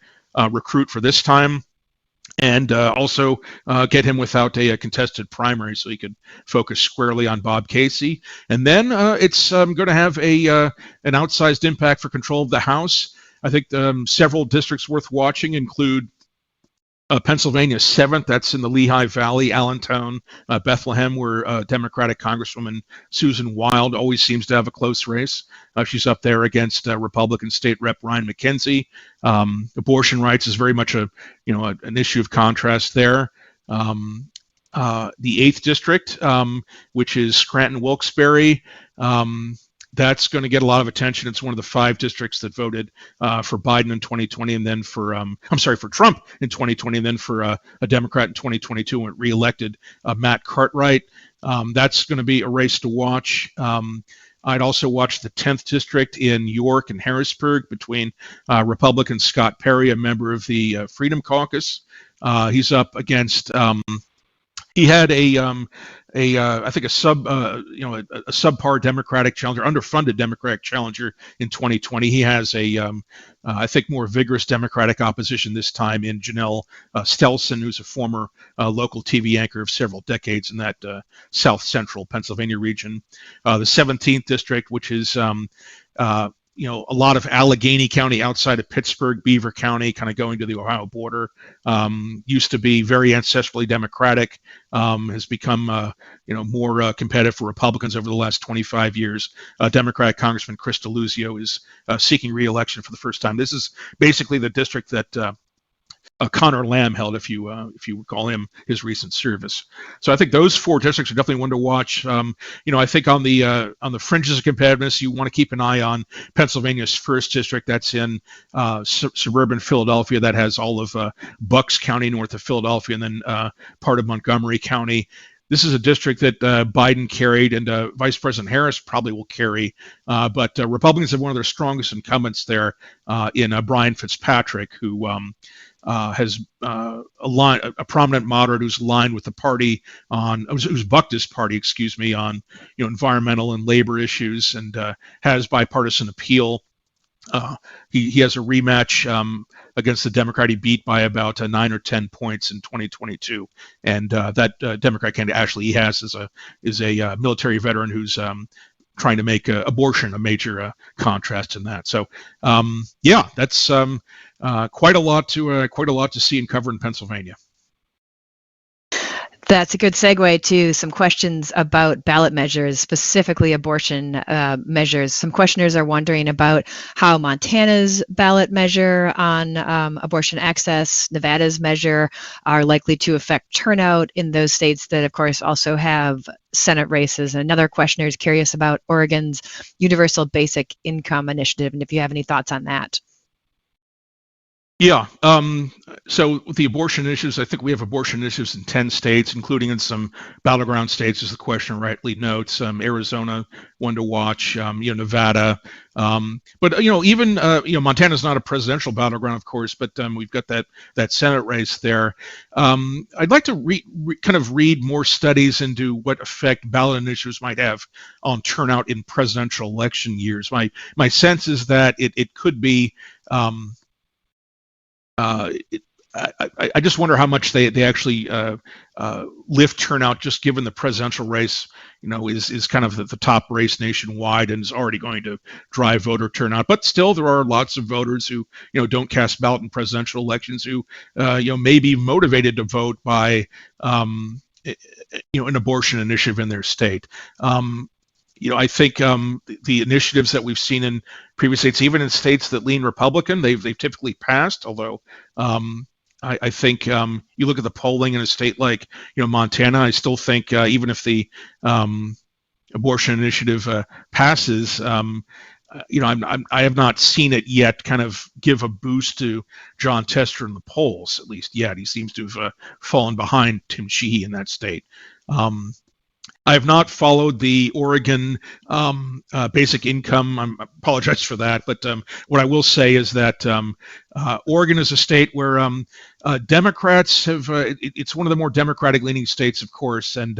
[SPEAKER 1] recruit for this time, and also get him without a contested primary so he could focus squarely on Bob Casey. And then it's going to have an outsized impact for control of the House. I think several districts worth watching include Pennsylvania's 7th, that's in the Lehigh Valley, Allentown, Bethlehem, where Democratic Congresswoman Susan Wild always seems to have a close race. She's up there against Republican State Rep Ryan McKenzie. Abortion rights is very much an issue of contrast there. The 8th district, which is Scranton-Wilkes-Barre, that's going to get a lot of attention. It's one of the 5 districts that voted for Biden in 2020, and then for Trump in 2020, and then for a Democrat in 2022 when reelected Matt Cartwright. That's going to be a race to watch. I'd also watch the 10th district in York and Harrisburg between Republican Scott Perry, a member of the Freedom Caucus. He's up against He had I think a subpar Democratic challenger, underfunded Democratic challenger in 2020. He has I think more vigorous Democratic opposition this time in Janelle Stelson, who's a former local TV anchor of several decades in that south central Pennsylvania region. The 17th district, which is a lot of Allegheny County outside of Pittsburgh, Beaver County, kind of going to the Ohio border. Used to be very ancestrally Democratic, has become more competitive for Republicans over the last 25 years. Democratic Congressman Chris Deluzio is seeking re-election for the first time. This is basically the district that Connor Lamb held, if you recall him, his recent service. So I think those 4 districts are definitely one to watch. I think on the fringes of competitiveness, you want to keep an eye on Pennsylvania's 1st district. That's in suburban Philadelphia. That has all of Bucks County north of Philadelphia, and then part of Montgomery County. This is a district that Biden carried, and Vice President Harris probably will carry. But Republicans have one of their strongest incumbents there in Brian Fitzpatrick, who has a prominent moderate who's aligned with the party who's bucked his party, on environmental and labor issues, and has bipartisan appeal. He has a rematch against the Democrat he beat by about 9 or 10 points in 2022, and that Democrat candidate Ashley Ehas is a military veteran who's trying to make abortion a major contrast in that. So that's quite a lot to see and cover in Pennsylvania.
[SPEAKER 2] That's a good segue to some questions about ballot measures, specifically abortion measures. Some questioners are wondering about how Montana's ballot measure on abortion access, Nevada's measure, are likely to affect turnout in those states that, of course, also have Senate races. Another questioner is curious about Oregon's Universal Basic Income Initiative, and if you have any thoughts on that.
[SPEAKER 1] Yeah. So with the abortion issues, I think we have abortion issues in 10 states, including in some battleground states, as the question rightly notes. Arizona, one to watch. Nevada. But even Montana's not a presidential battleground, of course, but we've got that Senate race there. I'd like to kind of read more studies into what effect ballot initiatives might have on turnout in presidential election years. My sense is that it could be. I just wonder how much they actually lift turnout, just given the presidential race, is kind of the top race nationwide and is already going to drive voter turnout. But still, there are lots of voters who, don't cast ballot in presidential elections who, may be motivated to vote by, an abortion initiative in their state. I think the initiatives that we've seen in previous states, even in states that lean Republican, they've typically passed. Although I think you look at the polling in a state like Montana, I still think even if the abortion initiative passes, I have not seen it yet kind of give a boost to Jon Tester in the polls, at least yet. He seems to have fallen behind Tim Sheehy in that state. I have not followed the Oregon basic income. I apologize for that, but what I will say is that Oregon is a state where Democrats have. It's one of the more Democratic-leaning states, of course, and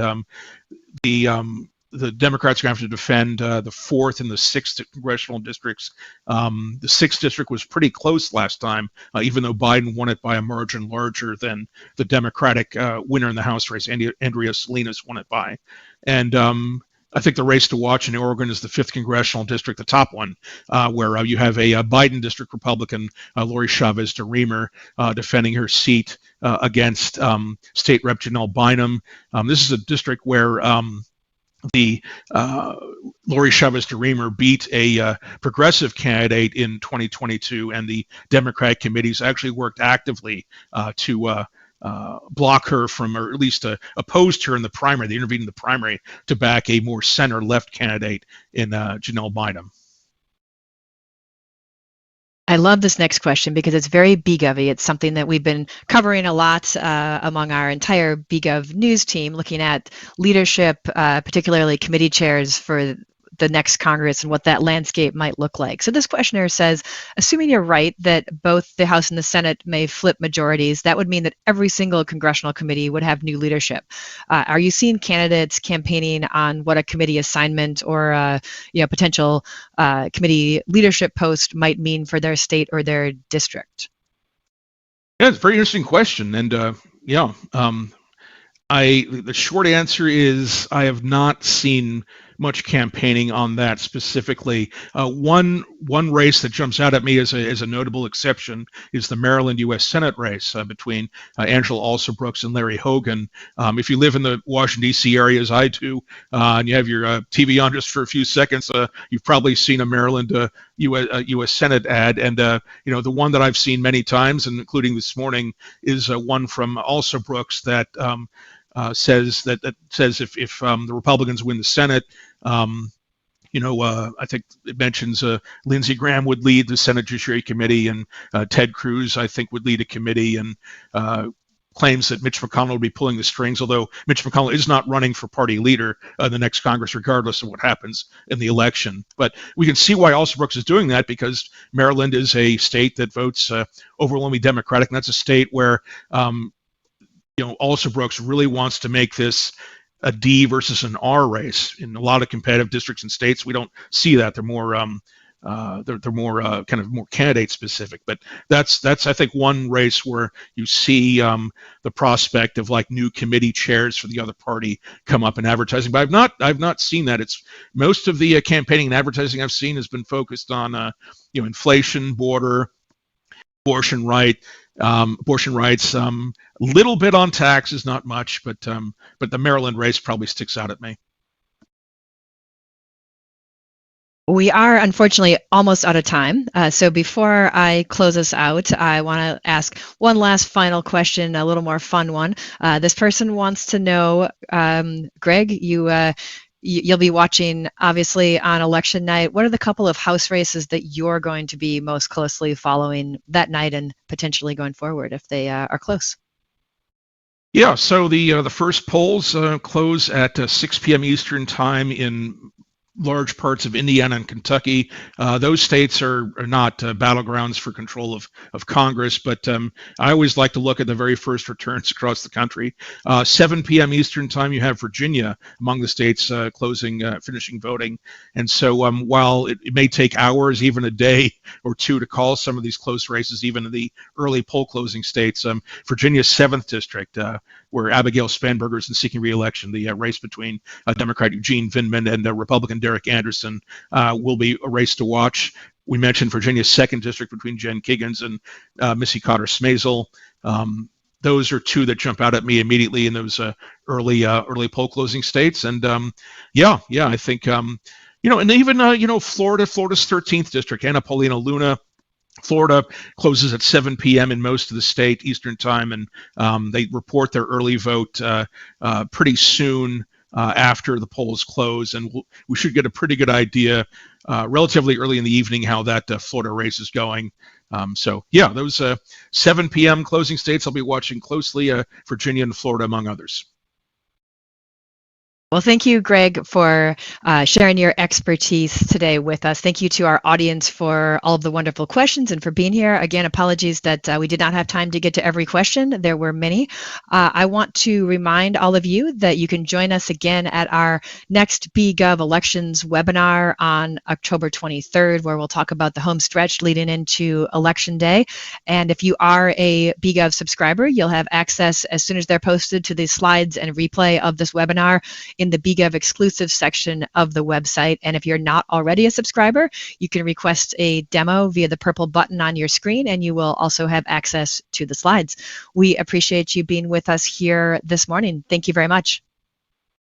[SPEAKER 1] the Democrats are going to have to defend the 4th and the 6th congressional districts. The 6th district was pretty close last time, even though Biden won it by a margin larger than the Democratic winner in the House race, Andrea Salinas, won it by. And I think the race to watch in Oregon is the 5th congressional district, the top one, where you have a Biden district Republican, Lori Chavez DeRemer, defending her seat against State Rep Janelle Bynum. This is a district where the Lori Chavez DeRemer beat a progressive candidate in 2022, and the Democratic committees actually worked actively to block her from, or at least opposed her in the primary. They intervened in the primary to back a more center-left candidate in Janelle Bynum.
[SPEAKER 2] I love this next question because it's very BGov-y. It's something that we've been covering a lot among our entire BGov news team, looking at leadership, particularly committee chairs for the next Congress and what that landscape might look like. So this questioner says, assuming you're right that both the House and the Senate may flip majorities, that would mean that every single congressional committee would have new leadership. Are you seeing candidates campaigning on what a committee assignment or potential committee leadership post might mean for their state or their district?
[SPEAKER 1] Yeah, it's a very interesting question, and the short answer is I have not seen much campaigning on that specifically. One race that jumps out at me as a notable exception is the Maryland U.S. Senate race between Angela Alsobrooks and Larry Hogan. If you live in the Washington, D.C. area, as I do, and you have your TV on just for a few seconds, you've probably seen a Maryland U.S. Senate ad. And the one that I've seen many times, and including this morning, is one from Alsobrooks that says if the Republicans win the Senate, I think it mentions Lindsey Graham would lead the Senate Judiciary Committee, and Ted Cruz, I think, would lead a committee, and claims that Mitch McConnell would be pulling the strings, although Mitch McConnell is not running for party leader in the next Congress, regardless of what happens in the election. But we can see why Alsobrooks is doing that, because Maryland is a state that votes overwhelmingly Democratic, and that's a state where Alsobrooks really wants to make this a D versus an R race. In a lot of competitive districts and states, we don't see that. They're more kind of more candidate specific. But that's I think one race where you see the prospect of like new committee chairs for the other party come up in advertising. But I've not seen that. It's most of the campaigning and advertising I've seen has been focused on inflation, border, abortion rights, little bit on taxes, not much, but the Maryland race probably sticks out at me.
[SPEAKER 2] We are unfortunately almost out of time. So before I close us out, I want to ask one last final question, a little more fun one. This person wants to know, Greg, you'll be watching obviously on election night. What are the couple of House races that you're going to be most closely following that night and potentially going forward if they are close?
[SPEAKER 1] Yeah, so the first polls close at 6 p.m. Eastern time in large parts of Indiana and Kentucky. Those states are not battlegrounds for control of Congress, but I always like to look at the very first returns across the country. 7 p.m. Eastern time, you have Virginia among the states finishing voting. And so while it may take hours, even a day or two, to call some of these close races, even in the early poll closing states, Virginia's 7th district, where Abigail Spanberger is seeking re-election, the race between Democrat Eugene Vindman and Republican Derek Anderson will be a race to watch. We mentioned Virginia's 2nd district between Jen Kiggins and Missy Cotter Smazel. Those are two that jump out at me immediately in those early poll closing states. And I think and even Florida's 13th district, Anna Paulina Luna. Florida closes at 7 p.m. in most of the state Eastern time, and they report their early vote pretty soon after the polls close, and we should get a pretty good idea relatively early in the evening how that Florida race is going. Those 7 p.m. closing states I'll be watching closely, Virginia and Florida among others.
[SPEAKER 2] Well, thank you, Greg, for sharing your expertise today with us. Thank you to our audience for all of the wonderful questions and for being here. Again, apologies that we did not have time to get to every question. There were many. I want to remind all of you that you can join us again at our next BGov Elections webinar on October 23rd, where we'll talk about the home stretch leading into Election Day. And if you are a BGov subscriber, you'll have access as soon as they're posted to the slides and replay of this webinar in the BGov exclusive section of the website. And if you're not already a subscriber, you can request a demo via the purple button on your screen, and you will also have access to the slides. We appreciate you being with us here this morning. Thank you very much.